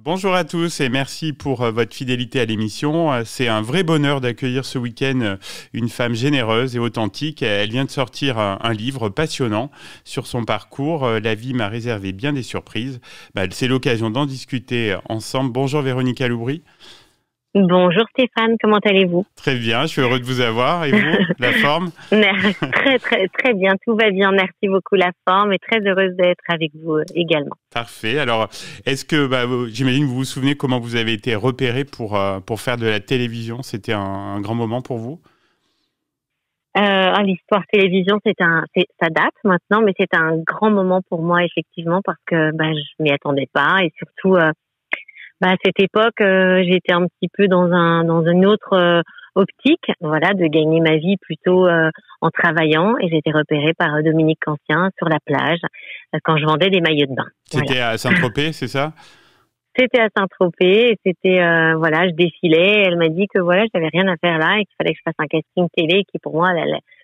Bonjour à tous et merci pour votre fidélité à l'émission. C'est un vrai bonheur d'accueillir ce week-end une femme généreuse et authentique. Elle vient de sortir un livre passionnant sur son parcours. La vie m'a réservé bien des surprises. C'est l'occasion d'en discuter ensemble. Bonjour Véronica Loubry. Bonjour Stéphane, comment allez-vous? Très bien, je suis heureux de vous avoir. Et vous, la forme? Très bien, tout va bien. Merci beaucoup la forme et très heureuse d'être avec vous également. Parfait. Alors, est-ce que, j'imagine que vous vous souvenez comment vous avez été repéré pour faire de la télévision? C'était un grand moment pour vous? L'histoire télévision, ça date maintenant, mais c'est un grand moment pour moi effectivement parce que je m'y attendais pas et surtout à cette époque, j'étais un petit peu dans une autre optique, voilà, de gagner ma vie plutôt en travaillant, et j'ai été repérée par Dominique Cancien sur la plage quand je vendais des maillots de bain. C'était voilà. à Saint-Tropez, c'est ça? C'était à Saint-Tropez, et c'était je défilais. Elle m'a dit que j'avais rien à faire là et qu'il fallait que je fasse un casting télé, qui pour moi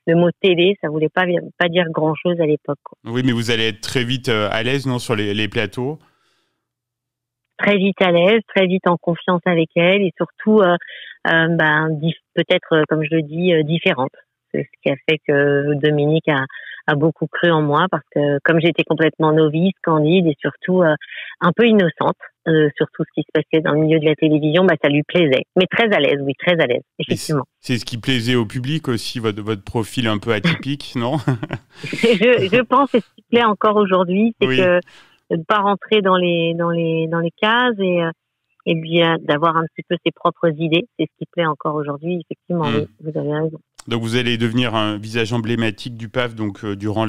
le mot télé, ça voulait pas dire grand-chose à l'époque, quoi. Oui, mais vous allez être très vite à l'aise, non, sur les plateaux? Très vite à l'aise, très vite en confiance avec elle et surtout peut-être, comme je le dis, différente. C'est ce qui a fait que Dominique a beaucoup cru en moi parce que comme j'étais complètement novice, candide et surtout un peu innocente sur tout ce qui se passait dans le milieu de la télévision, ça lui plaisait. Mais très à l'aise, oui, très à l'aise, effectivement. C'est ce qui plaisait au public aussi, votre profil un peu atypique, non? je pense que ce qui plaît encore aujourd'hui, c'est oui. que de pas rentrer dans les cases et bien d'avoir un petit peu ses propres idées, c'est ce qui plaît encore aujourd'hui, effectivement. Oui, vous avez raison. Donc vous allez devenir un visage emblématique du PAF, donc durant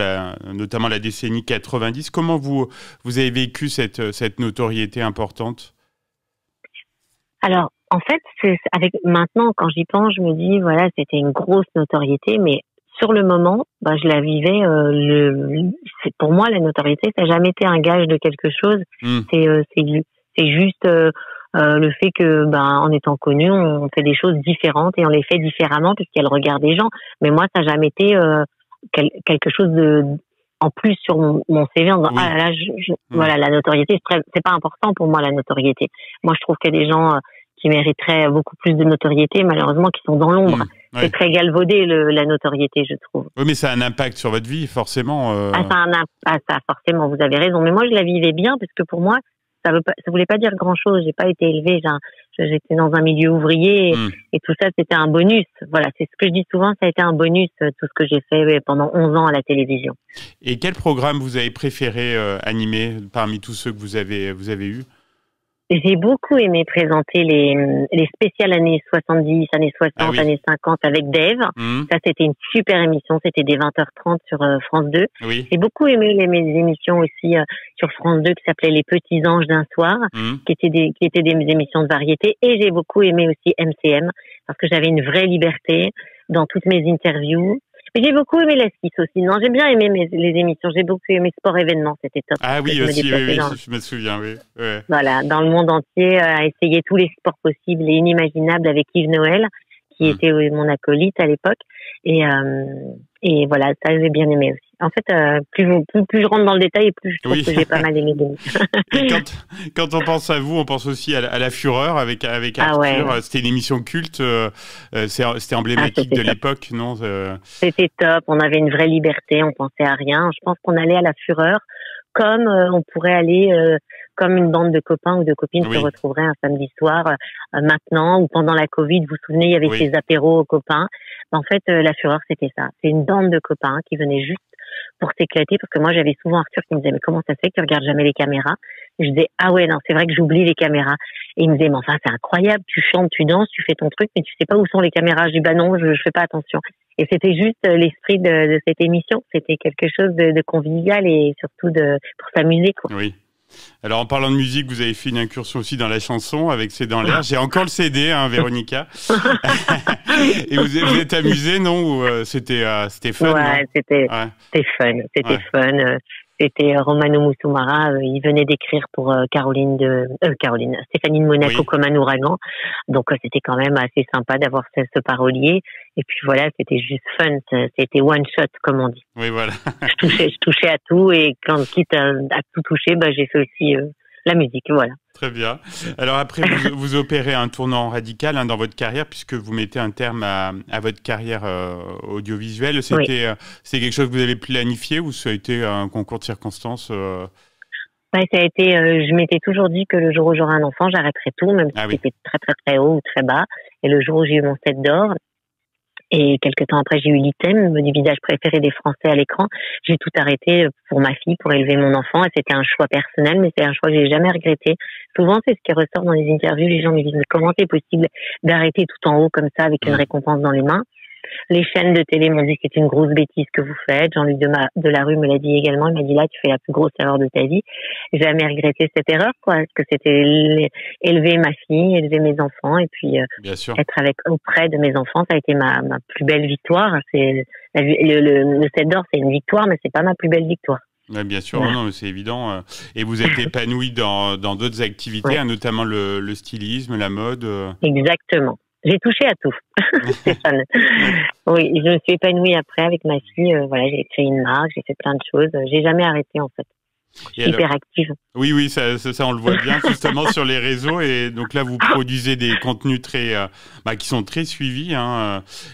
notamment la décennie 90. Comment vous avez vécu cette notoriété importante? Alors en fait, maintenant quand j'y pense, je me dis c'était une grosse notoriété, mais sur le moment, je la vivais. Pour moi, la notoriété, ça n'a jamais été un gage de quelque chose. C'est juste le fait que, en étant connu, on fait des choses différentes et on les fait différemment puisqu'il y a le regard des gens. Mais moi, ça n'a jamais été quelque chose en plus sur mon CV. En disant, la notoriété, c'est pas important pour moi, la notoriété. Moi, je trouve qu'il y a des gens qui mériteraient beaucoup plus de notoriété, malheureusement, qui sont dans l'ombre. C'est très galvaudé, la notoriété, je trouve. Oui, mais ça a un impact sur votre vie, forcément. Ça, forcément, vous avez raison. Mais moi, je la vivais bien, parce que pour moi, ça voulait pas dire grand-chose. J'ai pas été élevée, j'étais dans un milieu ouvrier, et tout ça, c'était un bonus. Voilà, c'est ce que je dis souvent, ça a été un bonus, tout ce que j'ai fait pendant 11 ans à la télévision. Et quel programme vous avez préféré animer parmi tous ceux que vous avez eus? J'ai beaucoup aimé présenter les spéciales années 70, années 60, années 50 avec Dave. Ça, c'était une super émission. C'était des 20h30 sur France 2. Oui. J'ai beaucoup aimé mes émissions aussi sur France 2 qui s'appelaient Les Petits Anges d'un soir, qui étaient des émissions de variété. Et j'ai beaucoup aimé aussi MCM parce que j'avais une vraie liberté dans toutes mes interviews. J'ai beaucoup aimé la skis aussi. Non, j'ai bien aimé les émissions. J'ai beaucoup aimé Sport Événement. C'était top. Ah oui, aussi, je me souviens, oui. Ouais. Voilà, dans le monde entier, à essayer tous les sports possibles et inimaginables avec Yves Noël, qui était mon acolyte à l'époque. Et voilà, ça, j'ai bien aimé aussi. En fait, plus je rentre dans le détail, plus je trouve que j'ai pas mal aimé d'émissions. Et quand on pense à vous, on pense aussi à la Fureur avec Arthur. Ah ouais. C'était une émission culte. C'était emblématique de l'époque, non? C'était top. On avait une vraie liberté. On pensait à rien. Je pense qu'on allait à la Fureur comme on pourrait aller comme une bande de copains ou de copines se retrouveraient un samedi soir maintenant ou pendant la Covid. Vous vous souvenez, il y avait ces apéros aux copains. En fait, la Fureur, c'était ça. C'est une bande de copains qui venaient juste pour s'éclater, parce que moi, j'avais souvent Arthur qui me disait, mais comment ça se fait que tu regardes jamais les caméras? Et je disais, ah ouais, non, c'est vrai que j'oublie les caméras. Et il me disait, mais enfin, c'est incroyable, tu chantes, tu danses, tu fais ton truc, mais tu sais pas où sont les caméras. Je dis, non, je fais pas attention. Et c'était juste l'esprit de cette émission. C'était quelque chose de convivial et surtout pour s'amuser, quoi. Oui. Alors, en parlant de musique, vous avez fait une incursion aussi dans la chanson avec C'est dans l'air. J'ai encore le CD, Véronica. Et vous êtes amusée, non? Ou c'était fun? Ouais, c'était fun. C'était fun. C'était Romano Musumara. Il venait d'écrire pour Stéphanie de Monaco comme un ouragan. Donc, c'était quand même assez sympa d'avoir ce parolier. Et puis voilà, c'était juste fun. C'était one shot, comme on dit. Oui, voilà. Je touchais à tout, et quitte à tout toucher, j'ai fait aussi la musique, voilà. Très bien. Alors après, vous opérez un tournant radical dans votre carrière puisque vous mettez un terme à votre carrière audiovisuelle. C'était c'est quelque chose que vous avez planifié ou ça a été un concours de circonstances Ça a été, je m'étais toujours dit que le jour où j'aurai un enfant, j'arrêterai tout, même si c'était très très très haut ou très bas. Et le jour où j'ai eu mon 7 d'or, et quelques temps après, j'ai eu l'item, du visage préféré des Français à l'écran. J'ai tout arrêté pour ma fille, pour élever mon enfant. Et c'était un choix personnel, mais c'est un choix que j'ai jamais regretté. Souvent, c'est ce qui ressort dans les interviews. Les gens me disent, mais comment c'est possible d'arrêter tout en haut comme ça avec une récompense dans les mains? Les chaînes de télé m'ont dit que c'est une grosse bêtise que vous faites. Jean-Luc Delarue me l'a dit également. Il m'a dit là, tu fais la plus grosse erreur de ta vie. J'ai jamais regretté cette erreur, quoi. Parce que c'était élever ma fille, élever mes enfants et puis être auprès de mes enfants. Ça a été ma plus belle victoire. C'est le 7 d'or, c'est une victoire, mais c'est pas ma plus belle victoire. Ouais, bien sûr, non, c'est évident. Et vous êtes épanouie dans d'autres activités, notamment le stylisme, la mode. Exactement. J'ai touché à tout, Stéphane. Oui, je me suis épanouie après avec ma fille. Voilà, j'ai créé une marque, j'ai fait plein de choses. J'ai jamais arrêté en fait. Hyper active. Oui, ça on le voit bien justement sur les réseaux. Et donc là, vous produisez des contenus qui sont très suivis.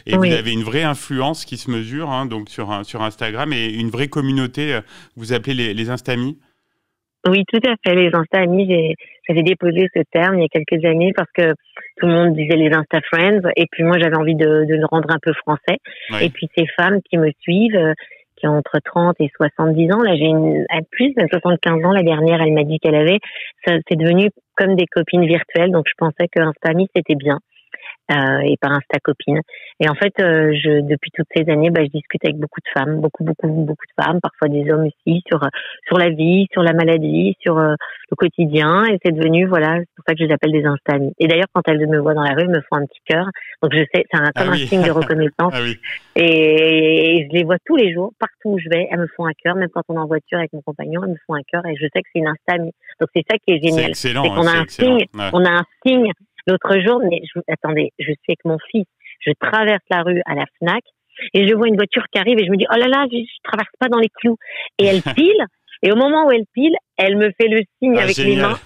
Et vous avez une vraie influence qui se mesure donc sur Instagram et une vraie communauté. Vous appelez les Instamis. Oui, tout à fait. Les Insta-amis, j'avais déposé ce terme il y a quelques années parce que tout le monde disait les Insta-friends. Et puis moi, j'avais envie de le rendre un peu français. Oui. Et puis ces femmes qui me suivent, qui ont entre 30 et 70 ans, là j'ai plus de 75 ans, la dernière, elle m'a dit qu'elle avait, c'est devenu comme des copines virtuelles. Donc je pensais que Insta-amis, c'était bien. Et par Insta copine. Et en fait, depuis toutes ces années, je discute avec beaucoup de femmes, beaucoup de femmes, parfois des hommes aussi, sur la vie, sur la maladie, sur le quotidien. Et c'est devenu, voilà, c'est pour ça que je les appelle des Insta-amis. Et d'ailleurs, quand elles me voient dans la rue, elles me font un petit cœur. Donc je sais, c'est comme un signe de reconnaissance. Et je les vois tous les jours, partout où je vais, elles me font un cœur. Même quand on est en voiture avec mon compagnon, elles me font un cœur. Et je sais que c'est une Insta-amie. Donc c'est ça qui est génial. C'est excellent. C'est qu'on a un signe, on a un signe. L'autre jour, attendez, je suis avec mon fils, je traverse la rue à la Fnac et je vois une voiture qui arrive et je me dis, oh là là, je traverse pas dans les clous. Et elle pile, et au moment où elle pile, elle me fait le signe avec les mains.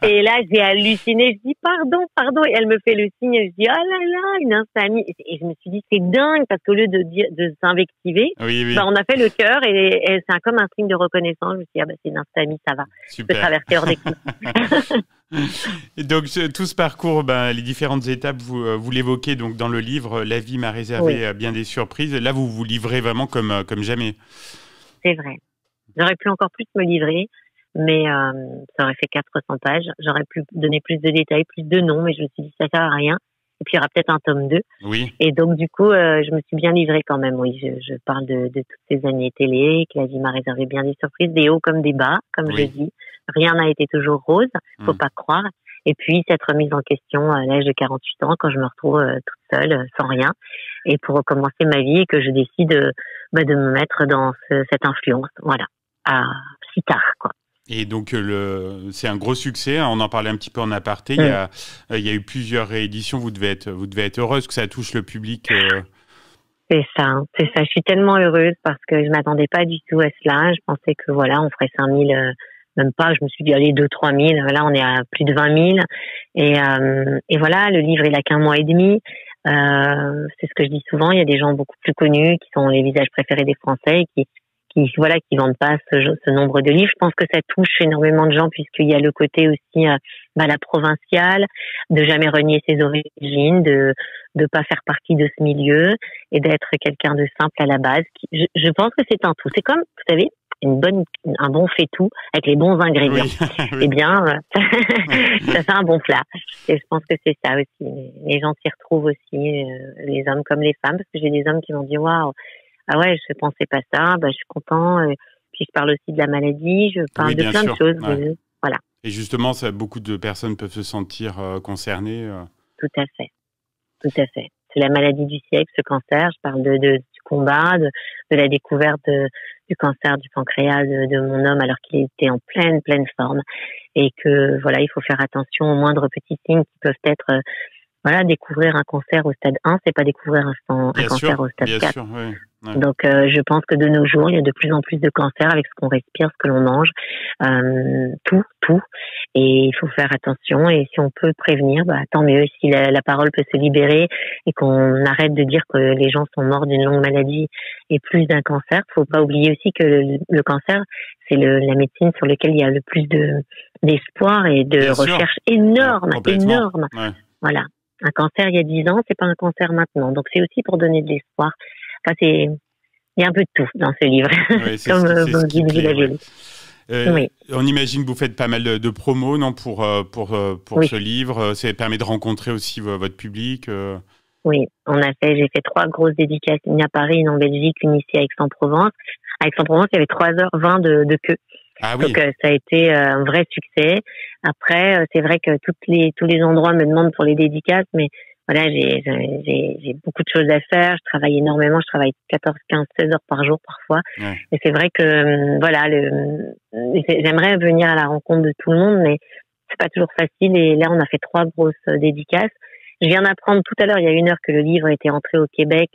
Et là, j'ai halluciné, je dis, pardon, et elle me fait le signe, et je dis, oh là là, une Insta-amie. Et je me suis dit, c'est dingue, parce qu'au lieu de s'invectiver, on a fait le cœur et c'est comme un signe de reconnaissance. Je me suis dit, c'est une Insta-amie, ça va. Super. Je peux traverser hors des clous. Et donc tout ce parcours, les différentes étapes, vous l'évoquez donc dans le livre La vie m'a réservé bien des surprises. Là, vous vous livrez vraiment comme jamais. C'est vrai. J'aurais pu encore plus me livrer, mais ça aurait fait 400 pages. J'aurais pu donner plus de détails, plus de noms, mais je me suis dit ça sert à rien. Et puis il y aura peut-être un tome 2. Oui. Et donc du coup, je me suis bien livrée quand même. Oui, je parle de toutes ces années télé, que la vie m'a réservé bien des surprises, des hauts comme des bas, comme je dis. Rien n'a été toujours rose, faut pas croire. Et puis cette remise en question à l'âge de 48 ans, quand je me retrouve toute seule, sans rien, et pour recommencer ma vie, et que je décide de me mettre dans cette influence, voilà, si tard, quoi. Et donc c'est un gros succès. On en parlait un petit peu en aparté. Il y a eu plusieurs rééditions. Vous devez être heureuse que ça touche le public. C'est ça. Je suis tellement heureuse parce que je m'attendais pas du tout à cela. Je pensais que voilà, on ferait 5000. Même pas, je me suis dit, allez, 2-3 000. Là, on est à plus de 20 000. Et voilà, le livre, il a qu'1 mois et demi. C'est ce que je dis souvent. Il y a des gens beaucoup plus connus qui sont les visages préférés des Français et qui vendent pas ce nombre de livres. Je pense que ça touche énormément de gens puisqu'il y a le côté aussi, la provinciale, de jamais renier ses origines, de pas faire partie de ce milieu et d'être quelqu'un de simple à la base. Je pense que c'est un tout. C'est comme, vous savez, un bon fait-tout avec les bons ingrédients. Oui. Eh bien, ça fait un bon plat. Et je pense que c'est ça aussi. Les gens s'y retrouvent aussi, les hommes comme les femmes, parce que j'ai des hommes qui m'ont dit, waouh, ah ouais, je pensais pas ça, je suis content. Puis je parle aussi de la maladie, je parle de plein de choses. Ouais. Voilà. Et justement, beaucoup de personnes peuvent se sentir concernées. Tout à fait. C'est la maladie du siècle, ce cancer. Je parle du combat, de la découverte du cancer du pancréas de mon homme alors qu'il était en pleine forme. Et que, voilà, il faut faire attention aux moindres petits signes qui peuvent être voilà, découvrir un cancer au stade 1, c'est pas découvrir un cancer au stade 4. Sûr, oui. Ouais. Donc, je pense que de nos jours, il y a de plus en plus de cancers avec ce qu'on respire, ce que l'on mange, tout. Et il faut faire attention. Et si on peut prévenir, tant mieux. Si la parole peut se libérer et qu'on arrête de dire que les gens sont morts d'une longue maladie et plus d'un cancer, faut pas oublier aussi que le cancer, c'est la médecine sur laquelle il y a le plus d'espoir et de recherche énorme. Ouais. Voilà. Un cancer il y a 10 ans, c'est pas un cancer maintenant. Donc, c'est aussi pour donner de l'espoir. Enfin, il y a un peu de tout dans ce livre. Oui, comme vous l'avez lu. Oui. On imagine que vous faites pas mal de promos, non, pour oui. Ce livre. Ça permet de rencontrer aussi votre public. Oui, j'ai fait 3 grosses dédicaces, une à Paris, une en Belgique, une ici à Aix-en-Provence. À Aix-en-Provence, il y avait 3h20 de queue. Ah oui. Donc ça a été un vrai succès. Après, c'est vrai que tous les endroits me demandent pour les dédicaces, mais voilà, j'ai beaucoup de choses à faire. Je travaille énormément. Je travaille 14, 15, 16 heures par jour parfois. Ouais. Et c'est vrai que voilà, j'aimerais venir à la rencontre de tout le monde, mais c'est pas toujours facile. Et là, on a fait 3 grosses dédicaces. Je viens d'apprendre tout à l'heure, il y a 1 heure, que le livre était entré au Québec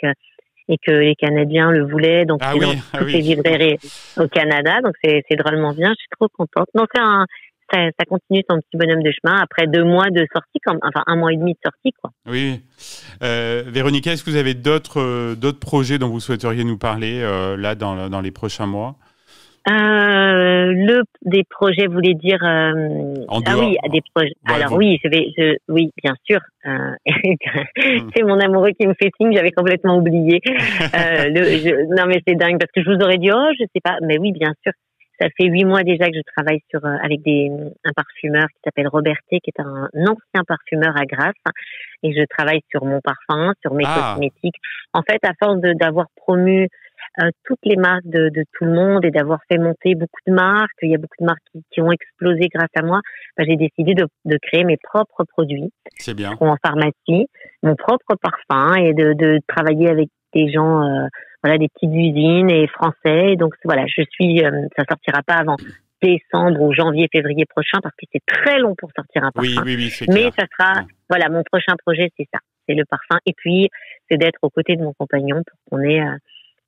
et que les Canadiens le voulaient. Donc, c'est dans toutes les librairies au Canada. Donc, c'est drôlement bien. Je suis trop contente. Donc, ça continue son petit bonhomme de chemin après 2 mois de sortie, enfin 1 mois et demi de sortie, quoi. Oui. Véronica, est-ce que vous avez d'autres projets dont vous souhaiteriez nous parler là dans les prochains mois? Des projets, vous voulez dire des projets. Ouais, alors oui, oui, bien sûr. C'est mon amoureux qui me fait signe, j'avais complètement oublié. Non mais c'est dingue parce que je vous aurais dit je sais pas, mais oui, bien sûr. Ça fait 8 mois déjà que je travaille avec un parfumeur qui s'appelle Roberté, qui est un ancien parfumeur à Grasse, et je travaille sur mon parfum, sur mes cosmétiques. En fait, à force d'avoir promu toutes les marques de tout le monde et d'avoir fait monter beaucoup de marques, il y a beaucoup de marques qui ont explosé grâce à moi, j'ai décidé de créer mes propres produits. C'est bien. En pharmacie, mon propre parfum et de travailler avec des gens, des petites usines et français. Donc voilà, ça sortira pas avant décembre ou janvier, février prochain parce que c'est très long pour sortir un parfum. Oui, c'est mais clair. Ça sera, mon prochain projet, c'est ça, c'est le parfum. Et puis, c'est d'être aux côtés de mon compagnon pour qu'on ait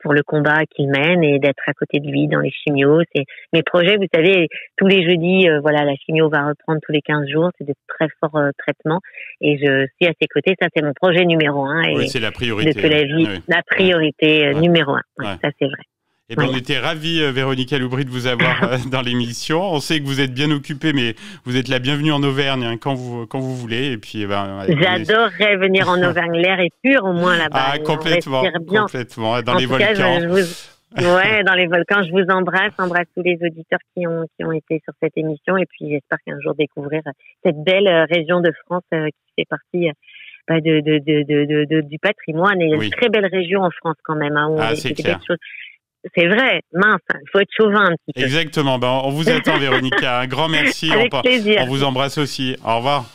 pour le combat qu'il mène et d'être à côté de lui dans les chimios. C'est mes projets, vous savez, tous les jeudis, la chimio va reprendre tous les 15 jours. C'est de très forts traitements et je suis à ses côtés. Ça, c'est mon projet numéro 1. Et c'est la priorité. De la vie, la priorité numéro 1. Ouais. Ça, c'est vrai. Eh bien, on était ravis, Véronica Loubry, de vous avoir dans l'émission. On sait que vous êtes bien occupée, mais vous êtes la bienvenue en Auvergne quand vous voulez. Et puis, j'adorerais venir en Auvergne. L'air est pur, au moins, là-bas. Complètement. Dans les volcans. Dans les volcans. Je vous embrasse tous les auditeurs qui ont été sur cette émission. Et puis, j'espère qu'un jour découvrir cette belle région de France qui fait partie du patrimoine. Et il y a une très belle région en France quand même. C'est clair. C'est vrai, mince, il faut être chauvin un petit peu. Exactement, on vous attend Véronica, un grand merci. Avec plaisir. On vous embrasse aussi, au revoir.